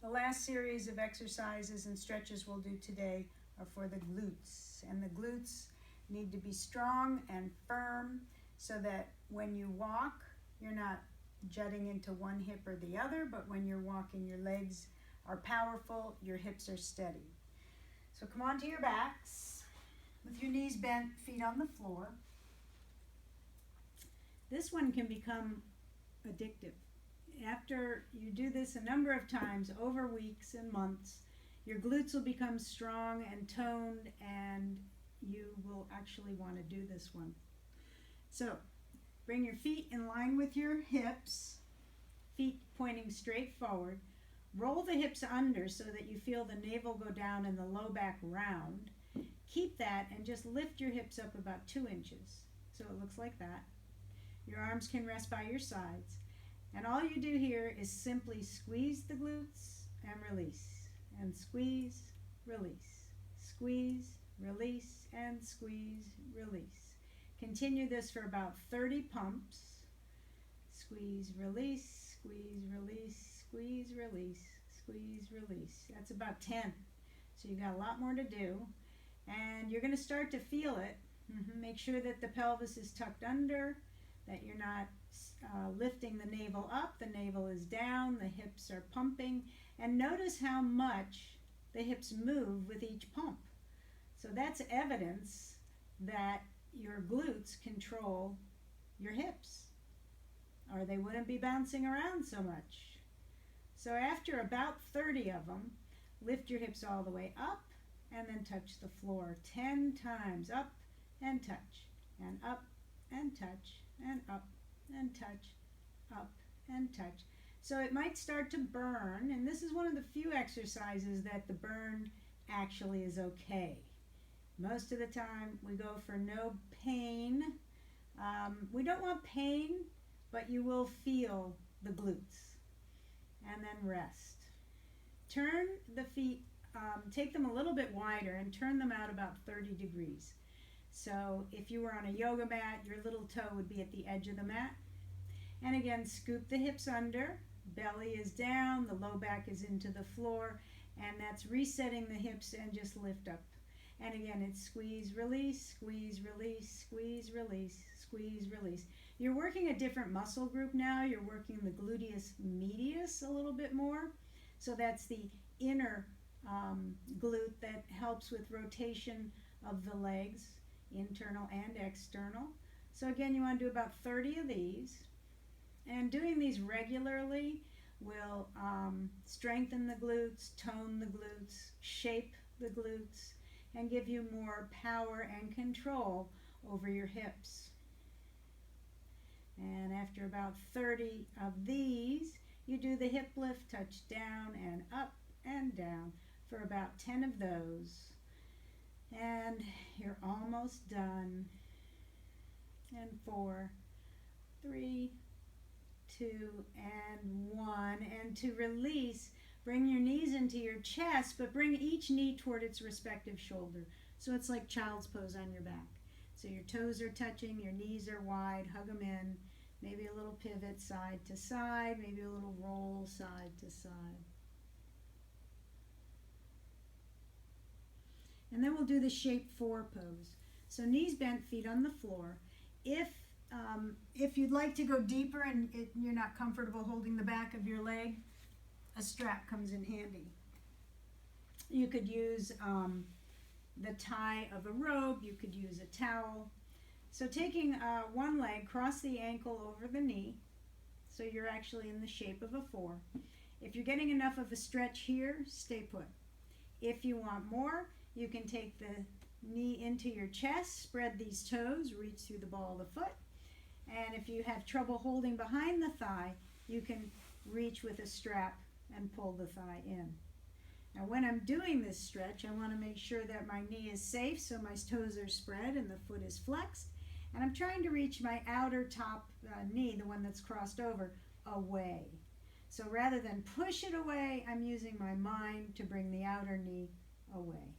The last series of exercises and stretches we'll do today are for the glutes. And the glutes need to be strong and firm so that when you walk, you're not jutting into one hip or the other, but when you're walking, your legs are powerful, your hips are steady. So come onto your backs with your knees bent, feet on the floor. This one can become addictive. After you do this a number of times over weeks and months, your glutes will become strong and toned, and you will actually want to do this one. So bring your feet in line with your hips, feet pointing straight forward. Roll the hips under so that you feel the navel go down and the low back round. Keep that and just lift your hips up about 2 inches. So it looks like that. Your arms can rest by your sides. And all you do here is simply squeeze the glutes and release. And squeeze, release. Squeeze, release, and squeeze, release. Continue this for about 30 pumps. Squeeze, release, squeeze, release, squeeze, release, squeeze, release. That's about 10. So you got a lot more to do. And you're going to start to feel it. Make sure that the pelvis is tucked under, that you're not lifting the navel up, the navel is down, the hips are pumping, and notice how much the hips move with each pump. So that's evidence that your glutes control your hips, or they wouldn't be bouncing around so much. So after about 30 of them, lift your hips all the way up and then touch the floor 10 times, up and touch, and up and touch, and up and touch, up and touch. So it might start to burn, and this is one of the few exercises that the burn actually is okay. Most of the time we go for no pain. We don't want pain, but you will feel the glutes. And then rest. Turn the feet, take them a little bit wider and turn them out about 30 degrees. So if you were on a yoga mat, your little toe would be at the edge of the mat. And again, scoop the hips under, belly is down, the low back is into the floor, and that's resetting the hips and just lift up. And again, it's squeeze, release, squeeze, release, squeeze, release, squeeze, release. You're working a different muscle group now. You're working the gluteus medius a little bit more. So that's the inner glute that helps with rotation of the legs, internal and external. So again, you want to do about 30 of these. And doing these regularly will strengthen the glutes, tone the glutes, shape the glutes, and give you more power and control over your hips. And after about 30 of these, you do the hip lift, touch down and up and down for about 10 of those. And you're almost done. And 4, 3, 2, and 1. And to release, bring your knees into your chest, but bring each knee toward its respective shoulder. So it's like child's pose on your back. So your toes are touching, your knees are wide, hug them in. Maybe a little pivot side to side, maybe a little roll side to side. And then we'll do the shape 4 pose. So knees bent, feet on the floor. If you'd like to go deeper and you're not comfortable holding the back of your leg, a strap comes in handy. You could use the tie of a robe, you could use a towel. So taking one leg, cross the ankle over the knee, so you're actually in the shape of a 4. If you're getting enough of a stretch here, stay put. If you want more, you can take the knee into your chest, spread these toes, reach through the ball of the foot. And if you have trouble holding behind the thigh, you can reach with a strap and pull the thigh in. Now when I'm doing this stretch, I want to make sure that my knee is safe, so my toes are spread and the foot is flexed. And I'm trying to reach my outer top knee, the one that's crossed over, away. So rather than push it away, I'm using my mind to bring the outer knee away.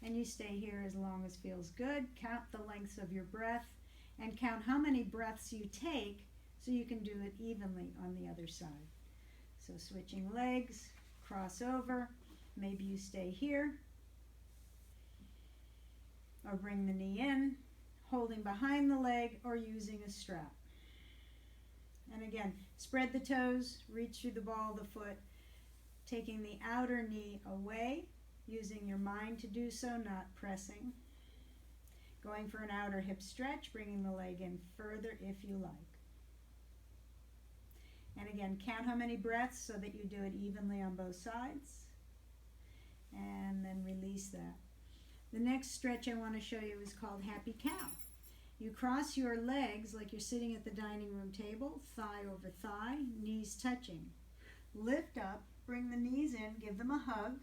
And you stay here as long as feels good. Count the lengths of your breath and count how many breaths you take so you can do it evenly on the other side. So switching legs, cross over, maybe you stay here, or bring the knee in, holding behind the leg or using a strap. And again, spread the toes, reach through the ball of the foot, taking the outer knee away, using your mind to do so, not pressing. Going for an outer hip stretch, bringing the leg in further if you like. And again, count how many breaths so that you do it evenly on both sides. And then release that. The next stretch I want to show you is called Happy Cow. You cross your legs like you're sitting at the dining room table, thigh over thigh, knees touching. Lift up, bring the knees in, give them a hug,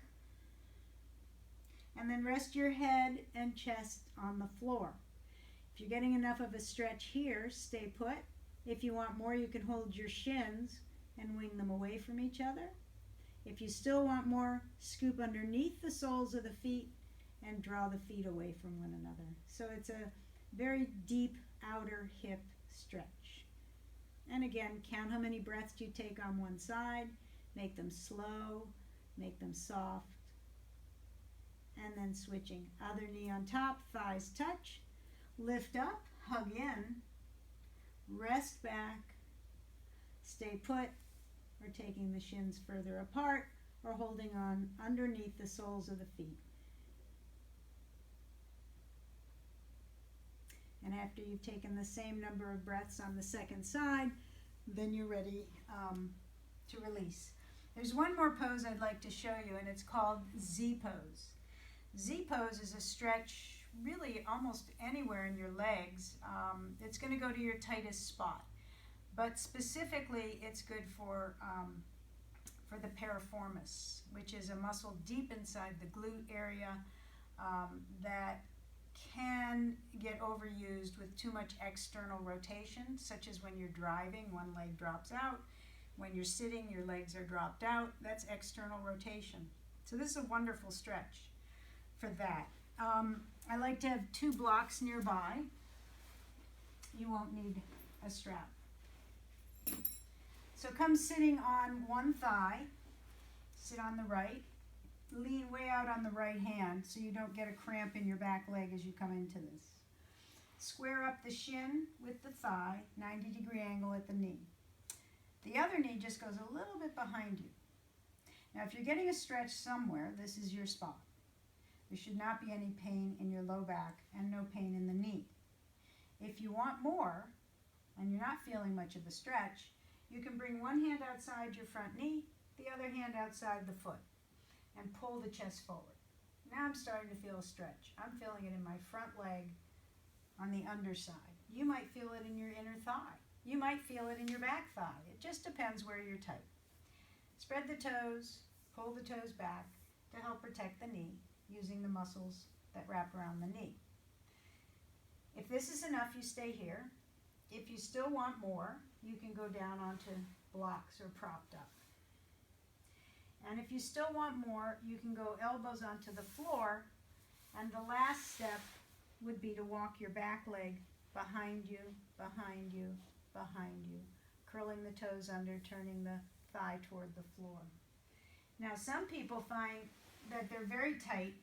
and then rest your head and chest on the floor. If you're getting enough of a stretch here, stay put. If you want more, you can hold your shins and wing them away from each other. If you still want more, scoop underneath the soles of the feet and draw the feet away from one another. So it's a very deep outer hip stretch. And again, count how many breaths you take on one side, make them slow, make them soft, and then switching. Other knee on top, thighs touch, lift up, hug in, rest back, stay put, or taking the shins further apart, or holding on underneath the soles of the feet. And after you've taken the same number of breaths on the second side, then you're ready to release. There's one more pose I'd like to show you, and it's called Z pose. Z pose is a stretch really almost anywhere in your legs. It's going to go to your tightest spot, but specifically it's good for the piriformis, which is a muscle deep inside the glute area that can get overused with too much external rotation, such as when you're driving, one leg drops out. When you're sitting, your legs are dropped out. That's external rotation. So this is a wonderful stretch for that. I like to have 2 blocks nearby. You won't need a strap. So come sitting on one thigh, sit on the right, lean way out on the right hand so you don't get a cramp in your back leg as you come into this. Square up the shin with the thigh, 90-degree angle at the knee. The other knee just goes a little bit behind you. Now if you're getting a stretch somewhere, this is your spot. There should not be any pain in your low back and no pain in the knee. If you want more, and you're not feeling much of a stretch, you can bring one hand outside your front knee, the other hand outside the foot, and pull the chest forward. Now I'm starting to feel a stretch. I'm feeling it in my front leg on the underside. You might feel it in your inner thigh. You might feel it in your back thigh. It just depends where you're tight. Spread the toes, pull the toes back to help protect the knee using the muscles that wrap around the knee. If this is enough, you stay here. If you still want more, you can go down onto blocks or propped up. And if you still want more, you can go elbows onto the floor, and the last step would be to walk your back leg behind you, behind you, behind you, curling the toes under, turning the thigh toward the floor. Now some people find that they're very tight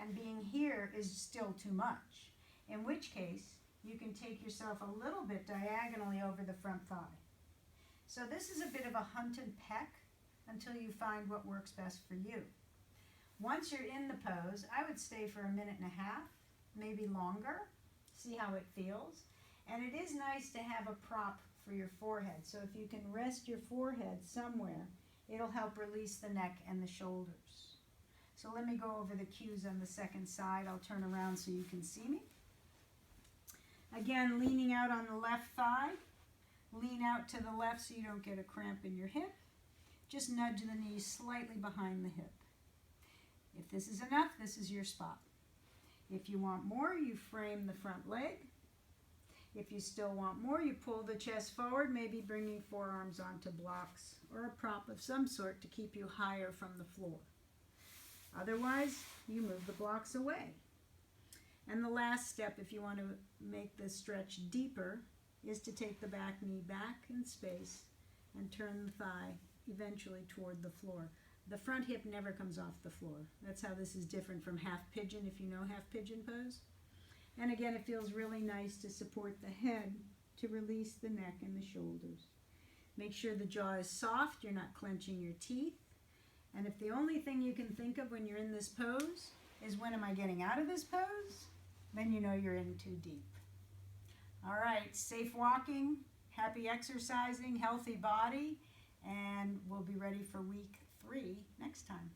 and being here is still too much, in which case you can take yourself a little bit diagonally over the front thigh. So this is a bit of a hunt and peck until you find what works best for you. Once you're in the pose, I would stay for 1.5 minutes, maybe longer, see how it feels. And it is nice to have a prop for your forehead. So if you can rest your forehead somewhere, it'll help release the neck and the shoulders. So let me go over the cues on the second side. I'll turn around so you can see me. Again, leaning out on the left thigh. Lean out to the left so you don't get a cramp in your hip. Just nudge the knees slightly behind the hip. If this is enough, this is your spot. If you want more, you frame the front leg. If you still want more, you pull the chest forward, maybe bringing forearms onto blocks or a prop of some sort to keep you higher from the floor. Otherwise, you move the blocks away. And the last step, if you want to make the stretch deeper, is to take the back knee back in space and turn the thigh eventually toward the floor. The front hip never comes off the floor. That's how this is different from half pigeon, if you know half pigeon pose. And again, it feels really nice to support the head to release the neck and the shoulders. Make sure the jaw is soft, you're not clenching your teeth. And if the only thing you can think of when you're in this pose is when am I getting out of this pose, then you know you're in too deep. All right, safe walking, happy exercising, healthy body, and we'll be ready for week 3 next time.